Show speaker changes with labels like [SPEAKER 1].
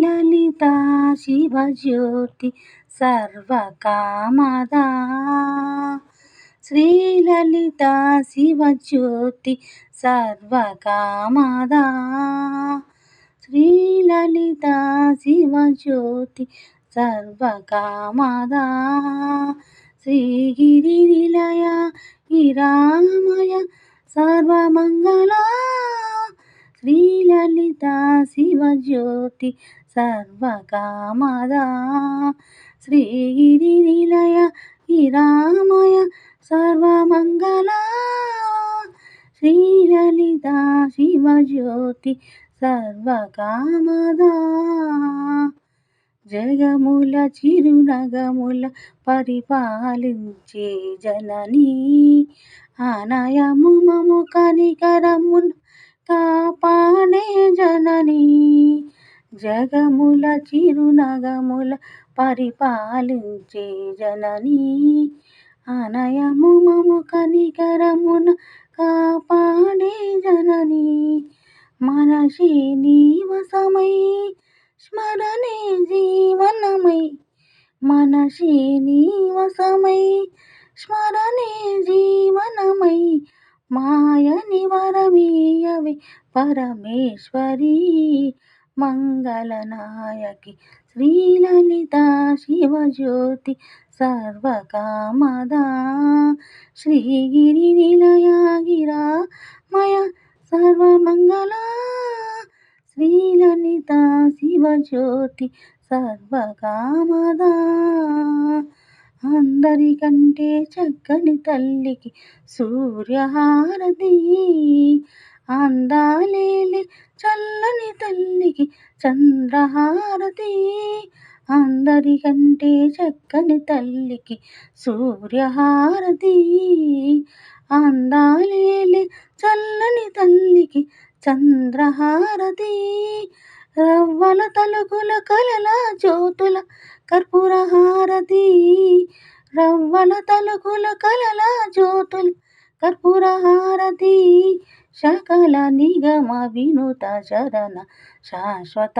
[SPEAKER 1] శ్రీలలితా శివజ్యోతి సర్వకామదా శ్రీలలితా శివజ్యోతి సర్వకామదా శ్రీలలితా శివజ్యోతి సర్వకామదా శ్రీగిరి నిలయ గిరామయ సర్వమంగళా శ్రీలలితా శివజ్యోతి సర్వకామదా శ్రీగిరి నిలయ గిరామయ సర్వమంగళా శ్రీలలితా శివజ్యోతి సర్వకామదా జగముల చిరునగముల పరిపాలించే జననీ అనయము మము కనికరమున కాపాడే జననీ జగముల చిరునగముల పరిపాలించే జననీ అనయము మము కనికరమున కాపాడే జననీ మనసే నీవసమై స్మరణే జీవనమై మనసే నీవసమై స్మరణే జీవనమై మాయని వరమీయవే పరమేశ్వరీ మంగళనాయకి శ్రీలలితా శివజ్యోతి సర్వకామదా శ్రీగిరి నిలయ గిరామయ సర్వమంగళా శ్రీలలితా శివజ్యోతి సర్వకామదా అందరికంటే చక్కని తల్లికి సూర్యహారతి అందాలేలే చల్లని తల్లికి చంద్రహారతి అందరికంటే చక్కని తల్లికి సూర్యహారతి అందాలేలే చల్లని తల్లికి చంద్రహారతి రవ్వల తలుకుల కలల జ్యోతుల కర్పూరహారతి రవ్వల తలుకుల కలల జ్యోతుల కర్పూరహారతి సకల నిగమ వినుత చరణ శాశ్వత